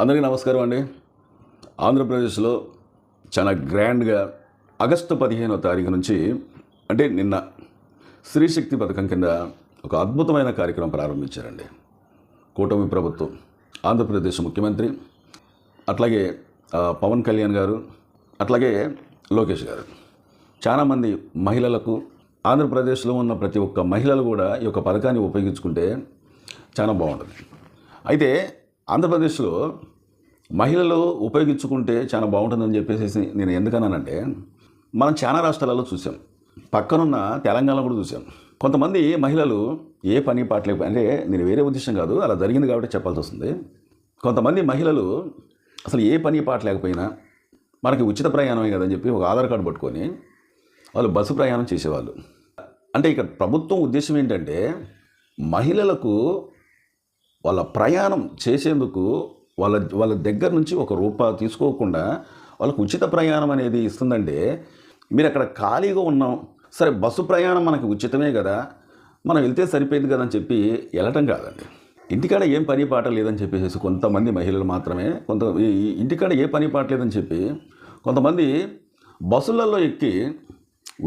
అందరికీ నమస్కారం అండి. ఆంధ్రప్రదేశ్లో చాలా గ్రాండ్గా ఆగస్టు 15వ తారీఖు నుంచి అంటే నిన్న స్త్రీశక్తి పథకం కింద ఒక అద్భుతమైన కార్యక్రమం ప్రారంభించారండి. కూటమి ప్రభుత్వం, ఆంధ్రప్రదేశ్ ముఖ్యమంత్రి, అట్లాగే పవన్ కళ్యాణ్ గారు, అట్లాగే లోకేష్ గారు, చాలామంది మహిళలకు, ఆంధ్రప్రదేశ్లో ఉన్న ప్రతి ఒక్క మహిళలు కూడా ఈ యొక్క పథకాన్ని ఉపయోగించుకుంటే చాలా బాగుంటుంది. అయితే ఆంధ్రప్రదేశ్లో మహిళలు ఉపయోగించుకుంటే చాలా బాగుంటుందని చెప్పేసి నేను ఎందుకన్నానంటే, మనం చాలా రాష్ట్రాలలో చూసాం, పక్కనున్న తెలంగాణలో కూడా చూసాం. కొంతమంది మహిళలు ఏ పని పాటలేక, అంటే నేను వేరే ఉద్దేశం కాదు, అలా జరిగింది కాబట్టి చెప్పాల్సి వస్తుంది. కొంతమంది మహిళలు అసలు ఏ పని పాట లేకపోయినా మనకి ఉచిత ప్రయాణమే కదని చెప్పి ఒక ఆధార్ కార్డు పట్టుకొని వాళ్ళు బస్సు ప్రయాణం చేసేవాళ్ళు. అంటే ఇక్కడ ప్రభుత్వం ఉద్దేశం ఏంటంటే, మహిళలకు వాళ్ళ ప్రయాణం చేసేందుకు వాళ్ళ దగ్గర నుంచి ఒక రూపాయి తీసుకోకుండా వాళ్ళకు ఉచిత ప్రయాణం అనేది ఇస్తుందంటే, మీరు అక్కడ ఖాళీగా ఉన్నాం, సరే బస్సు ప్రయాణం మనకి ఉచితమే కదా, మనం వెళ్తే సరిపోయింది కదా అని చెప్పి వెళ్ళటం కాదండి. ఇంటికాడ ఏం పని పాట లేదని చెప్పేసి కొంతమంది మహిళలు మాత్రమే, ఇంటికాడ ఏ పని పాట లేదని చెప్పి కొంతమంది బస్సులలో ఎక్కి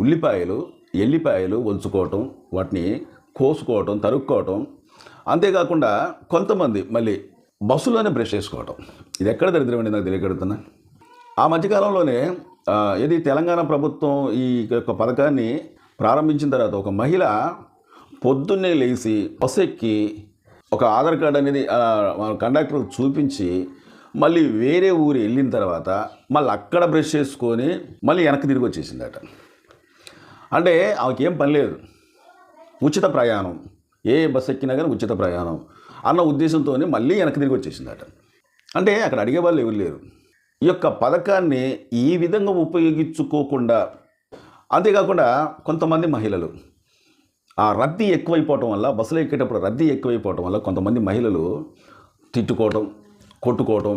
ఉల్లిపాయలు, ఎల్లిపాయలు ఒలుచుకోవటం, వాటిని కోసుకోవటం, తరుక్కోవటం, అంతేకాకుండా కొంతమంది మళ్ళీ బస్సులోనే బ్రష్ చేసుకోవటం. ఇది ఎక్కడ దరిద్రం అండి, నాకు తెలియకడుతున్నా. ఆ మధ్యకాలంలోనే ఇది తెలంగాణ ప్రభుత్వం ఈ యొక్క పథకాన్ని ప్రారంభించిన తర్వాత ఒక మహిళ పొద్దున్నే లేచి బస్సు ఎక్కి ఒక ఆధార్ కార్డు అనేది కండక్టర్కి చూపించి మళ్ళీ వేరే ఊరు వెళ్ళిన తర్వాత మళ్ళీ అక్కడ బ్రష్ చేసుకొని మళ్ళీ వెనక్కి తిరిగి వచ్చేసిందట. అంటే ఆమెకేం పని లేదు, ఉచిత ప్రయాణం, ఏ బస్సు ఎక్కినా కానీ ఉచిత ప్రయాణం అన్న ఉద్దేశంతో మళ్ళీ వెనక్కి తిరిగి వచ్చేసిందట. అంటే అక్కడ అడిగే వాళ్ళు ఎవరు లేరు. ఈ యొక్క పథకాన్ని ఈ విధంగా ఉపయోగించుకోకుండా, అంతేకాకుండా కొంతమంది మహిళలు ఆ రద్దీ ఎక్కువైపోవటం వల్ల, బస్సులో ఎక్కేటప్పుడు రద్దీ ఎక్కువైపోవటం వల్ల కొంతమంది మహిళలు తిట్టుకోవటం, కొట్టుకోవటం,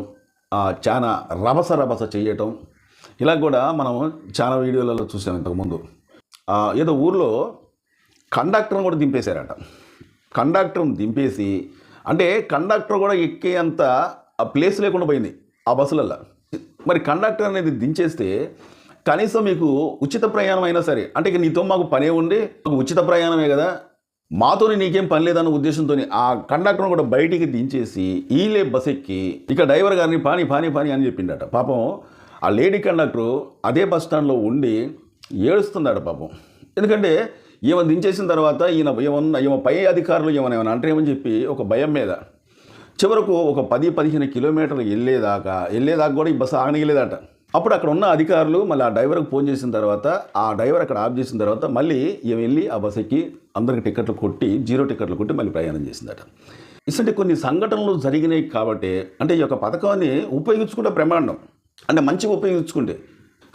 చాలా రభస చేయటం, ఇలా కూడా మనం చాలా వీడియోలలో చూసాం ఇంతకుముందు. ఏదో ఊర్లో కండక్టర్ని కూడా దింపేశారట. కండక్టర్ని దింపేసి, అంటే కండక్టర్ కూడా ఎక్కేంత ఆ ప్లేస్ లేకుండా పోయింది ఆ బస్సులల్లో. మరి కండక్టర్ అనేది దించేస్తే కనీసం మీకు ఉచిత ప్రయాణం అయినా సరే, అంటే ఇక నీతో మాకు పనే ఉండి ఉచిత ప్రయాణమే కదా, మాతోని నీకేం పని లేదన్న ఉద్దేశంతో ఆ కండక్టర్ను కూడా బయటికి దించేసి ఈలే బస్ ఎక్కి ఇక డ్రైవర్ గారిని పాని అని చెప్పిండట. పాపం ఆ లేడీ కండక్టరు అదే బస్ స్టాండ్లో ఉండి ఏడుస్తుందట పాపం. ఎందుకంటే ఈమె దించేసిన తర్వాత ఈమె పై అధికారులు ఏమైనా అంటారేమని చెప్పి ఒక భయం మీద చివరకు ఒక 10-15 కిలోమీటర్లు వెళ్ళేదాకా కూడా ఈ బస్సు ఆగనిగలేదట. అప్పుడు అక్కడ ఉన్న అధికారులు మళ్ళీ ఆ డ్రైవర్కి ఫోన్ చేసిన తర్వాత, ఆ డ్రైవర్ అక్కడ ఆఫ్ చేసిన తర్వాత మళ్ళీ ఈమె వెళ్ళి ఆ బస్ ఎక్కి అందరికి టికెట్లు కొట్టి, 0 టికెట్లు కొట్టి మళ్ళీ ప్రయాణం చేసిందట. ఇసంటే కొన్ని సంఘటనలు జరిగినాయి కాబట్టి, అంటే ఈ యొక్క పథకాన్ని ఉపయోగించుకుంటే ప్రమాణం, అంటే మంచిగా ఉపయోగించుకుంటే.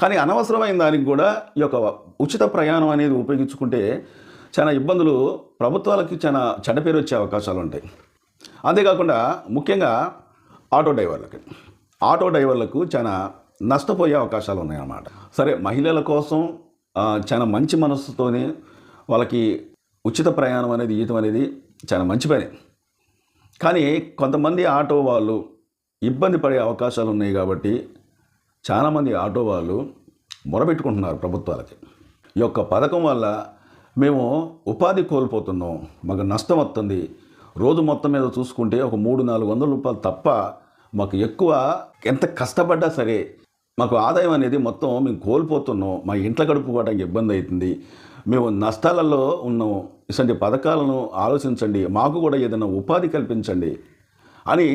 కానీ అనవసరమైన దానికి కూడా ఈ యొక్క ఉచిత ప్రయాణం అనేది ఉపయోగించుకుంటే చాలా ఇబ్బందులు, ప్రభుత్వాలకి చాలా చెడ్డ పేరు వచ్చే అవకాశాలు ఉంటాయి. అంతేకాకుండా ముఖ్యంగా ఆటో డ్రైవర్లకు చాలా నష్టపోయే అవకాశాలు ఉన్నాయన్నమాట. సరే, మహిళల కోసం చాలా మంచి మనస్సుతోనే వాళ్ళకి ఉచిత ప్రయాణం అనేది ఇవ్వటం అనేది చాలా మంచి పని. కానీ కొంతమంది ఆటో వాళ్ళు ఇబ్బంది పడే అవకాశాలు ఉన్నాయి కాబట్టి చాలామంది ఆటో వాళ్ళు మొరబెట్టుకుంటున్నారు ప్రభుత్వాలకి. ఈ యొక్క పథకం వల్ల మేము ఉపాధి కోల్పోతున్నాం, మాకు నష్టం వస్తుంది, రోజు మొత్తం మీద చూసుకుంటే ఒక 300-400 రూపాయలు తప్ప మాకు ఎక్కువ ఎంత కష్టపడ్డా సరే మాకు ఆదాయం అనేది మొత్తం మేము కోల్పోతున్నాం, మా ఇంట్లో గడుపుకోవడానికి ఇబ్బంది అవుతుంది, మేము నష్టాలలో ఉన్నాం, ఇలాంటి పథకాలను ఆలోచించండి, మాకు కూడా ఏదైనా ఉపాధి కల్పించండి అని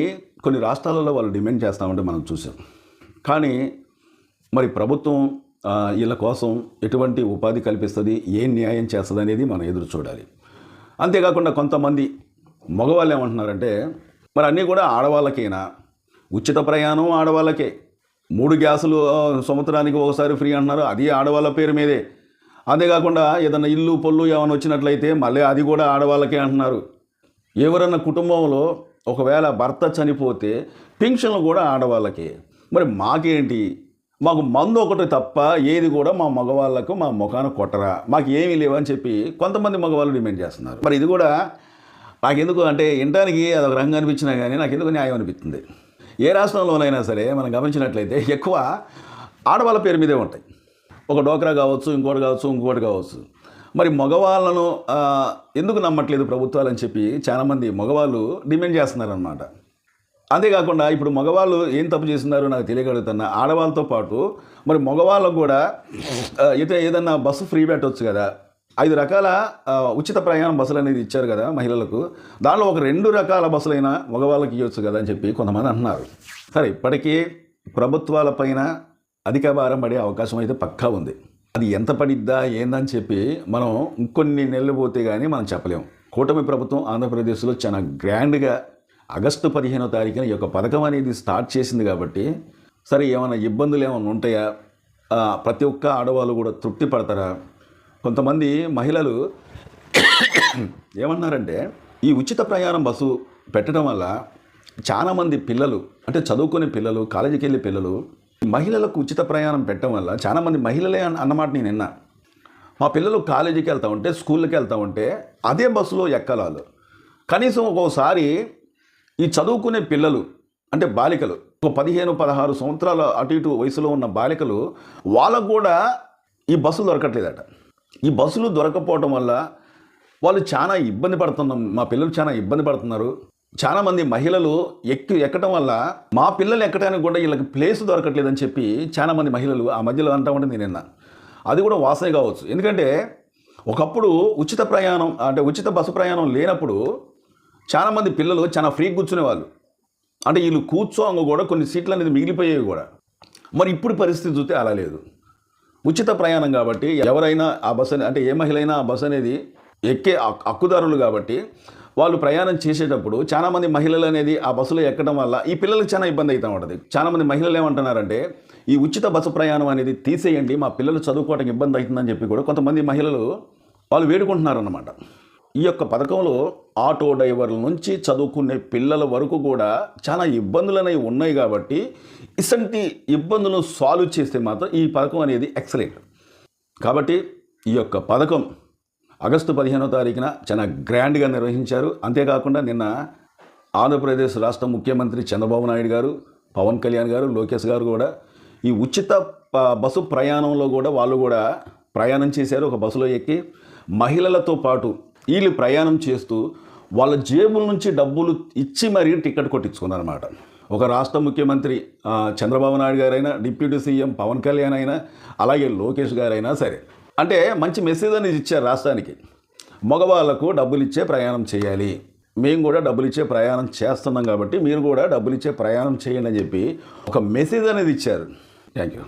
కొన్ని రాష్ట్రాలలో వాళ్ళు డిమాండ్ చేస్తామంటే మనం చూసాం. కానీ మరి ప్రభుత్వం వీళ్ళ కోసం ఎటువంటి ఉపాధి కల్పిస్తుంది, ఏం న్యాయం చేస్తుంది అనేది మనం ఎదురు చూడాలి. అంతేకాకుండా కొంతమంది మగవాళ్ళు ఏమంటున్నారంటే, మరి అన్నీ కూడా ఆడవాళ్ళకేనా, ఉచిత ప్రయాణం ఆడవాళ్ళకే, 3 గ్యాసులు సంవత్సరానికి ఒకసారి ఫ్రీ అంటున్నారు, అది ఆడవాళ్ళ పేరు మీదే. అంతేకాకుండా ఏదన్నా ఇల్లు పొల్లు ఏమైనా వచ్చినట్లయితే మళ్ళీ అది కూడా ఆడవాళ్ళకే అంటున్నారు. ఎవరన్నా కుటుంబంలో ఒకవేళ భర్త చనిపోతే పెన్షన్లు కూడా ఆడవాళ్ళకే. మరి మాకేంటి, మాకు మందు ఒకటి తప్ప ఏది కూడా మా మగవాళ్ళకు మా ముఖాన కొట్టరా, మాకు ఏమీ లేవని చెప్పి కొంతమంది మగవాళ్ళు డిమాండ్ చేస్తున్నారు. మరి ఇది కూడా నాకెందుకు అంటే వినడానికి అదొక రంగు అనిపించినా కానీ నాకెందుకు న్యాయం అనిపిస్తుంది. ఏ రాష్ట్రంలోనైనా సరే మనం గమనించినట్లయితే ఎక్కువ ఆడవాళ్ళ పేరు మీదే ఉంటాయి. ఒక డోక్రా కావచ్చు, ఇంకోటి కావచ్చు. మరి మగవాళ్ళను ఎందుకు నమ్మట్లేదు ప్రభుత్వాలు అని చెప్పి చాలామంది మగవాళ్ళు డిమాండ్ చేస్తున్నారనమాట. అంతేకాకుండా ఇప్పుడు మగవాళ్ళు ఏం తప్పు చేస్తున్నారో నాకు తెలియగలుగుతున్నా, ఆడవాళ్ళతో పాటు మరి మగవాళ్ళకు కూడా ఏదన్నా బస్సు ఫ్రీ పెట్టవచ్చు కదా, 5 రకాల ఉచిత ప్రయాణం బస్సులు అనేది ఇచ్చారు కదా మహిళలకు, దానిలో ఒక 2 రకాల బస్సులైనా మగవాళ్ళకి ఇవ్వచ్చు కదా అని చెప్పి కొంతమంది అంటున్నారు. సరే, ఇప్పటికీ ప్రభుత్వాల పైన అధిక భారం పడే అవకాశం అయితే పక్కా ఉంది. అది ఎంత పడిద్దా ఏందని చెప్పి మనం ఇంకొన్ని నెలలు పోతే కానీ మనం చెప్పలేము. కూటమి ప్రభుత్వం ఆంధ్రప్రదేశ్లో చాలా గ్రాండ్గా ఆగస్టు 15వ తారీఖున ఈ యొక్క పథకం అనేది స్టార్ట్ చేసింది కాబట్టి, సరే ఏమైనా ఇబ్బందులు ఏమైనా ఉంటాయా, ప్రతి ఒక్క ఆడవాళ్ళు కూడా తృప్తి పడతారా? కొంతమంది మహిళలు ఏమన్నారంటే, ఈ ఉచిత ప్రయాణం బస్సు పెట్టడం వల్ల చాలామంది పిల్లలు, అంటే చదువుకునే పిల్లలు, కాలేజీకి వెళ్ళే పిల్లలు, మహిళలకు ఉచిత ప్రయాణం పెట్టడం వల్ల చాలామంది మహిళలే అన్నమాట నేను విన్నా. మా పిల్లలు కాలేజీకి వెళ్తూ ఉంటే, స్కూళ్ళకి వెళ్తూ ఉంటే అదే బస్సులో ఎక్కాలి వాళ్ళు. కనీసం ఒక్కోసారి ఈ చదువుకునే పిల్లలు, అంటే బాలికలు, 15-16 సంవత్సరాల అటు ఇటు వయసులో ఉన్న బాలికలు, వాళ్ళకు కూడా ఈ బస్సులు దొరకట్లేదట. ఈ బస్సులు దొరకపోవడం వల్ల వాళ్ళు చాలా ఇబ్బంది పడుతున్నాం, మా పిల్లలు చాలా ఇబ్బంది పడుతున్నారు. చాలామంది మహిళలు ఎక్కడం వల్ల మా పిల్లలు ఎక్కడానికి కూడా వీళ్ళకి ప్లేస్ దొరకట్లేదని చెప్పి చాలామంది మహిళలు ఆ మధ్యలో అంటూ ఉంటే నేను విన్నా. అది కూడా వాసనే కావచ్చు. ఎందుకంటే ఒకప్పుడు ఉచిత ప్రయాణం, అంటే ఉచిత బస్సు ప్రయాణం లేనప్పుడు చాలామంది పిల్లలు చాలా ఫ్రీగా కూర్చునేవాళ్ళు. అంటే వీళ్ళు కూర్చోంగా కూడా కొన్ని సీట్లు అనేది మిగిలిపోయేవి కూడా. మరి ఇప్పుడు పరిస్థితి చూస్తే అలా లేదు. ఉచిత ప్రయాణం కాబట్టి ఎవరైనా ఆ బస్సు, అంటే ఏ మహిళ అయినా ఆ బస్సు అనేది ఎక్కే హక్కుదారులు కాబట్టి వాళ్ళు ప్రయాణం చేసేటప్పుడు చాలామంది మహిళలు అనేది ఆ బస్సులో ఎక్కడం వల్ల ఈ పిల్లలకు చాలా ఇబ్బంది అవుతూ ఉంటుంది. చాలామంది మహిళలు ఏమంటున్నారంటే, ఈ ఉచిత బస్సు ప్రయాణం అనేది తీసేయండి, మా పిల్లలు చదువుకోవడానికి ఇబ్బంది అవుతుందని చెప్పి కూడా కొంతమంది మహిళలు వాళ్ళు వేడుకుంటున్నారన్నమాట. ఈ యొక్క పథకంలో ఆటో డ్రైవర్ల నుంచి చదువుకునే పిల్లల వరకు కూడా చాలా ఇబ్బందులు అనేవి ఉన్నాయి కాబట్టి ఇసంటి ఇబ్బందులను సాల్వ్ చేస్తే మాత్రం ఈ పథకం అనేది ఎక్సలెంట్. కాబట్టి ఈ యొక్క పథకం ఆగస్టు 15వ తారీఖున చాలా గ్రాండ్గా నిర్వహించారు. అంతేకాకుండా నిన్న ఆంధ్రప్రదేశ్ రాష్ట్ర ముఖ్యమంత్రి చంద్రబాబు నాయుడు గారు, పవన్ కళ్యాణ్ గారు, లోకేష్ గారు కూడా ఈ ఉచిత బస్సు ప్రయాణంలో కూడా వాళ్ళు కూడా ప్రయాణం చేశారు. ఒక బస్సులో ఎక్కి మహిళలతో పాటు వీళ్ళు ప్రయాణం చేస్తూ వాళ్ళ జేబుల నుంచి డబ్బులు ఇచ్చి మరీ టికెట్ కొట్టించుకున్నారన్నమాట. ఒక రాష్ట్ర ముఖ్యమంత్రి చంద్రబాబు నాయుడు గారైనా, డిప్యూటీ సీఎం పవన్ కళ్యాణ్ అయినా, అలాగే లోకేష్ గారైనా సరే, అంటే మంచి మెసేజ్ అనేది ఇచ్చారు రాష్ట్రానికి. మగవాళ్ళకు డబ్బులు ఇచ్చే ప్రయాణం చేయాలి, మేము కూడా డబ్బులు ఇచ్చే ప్రయాణం చేస్తున్నాం కాబట్టి మీరు కూడా డబ్బులు ఇచ్చే ప్రయాణం చేయండి అని చెప్పి ఒక మెసేజ్ అనేది ఇచ్చారు. Thank you.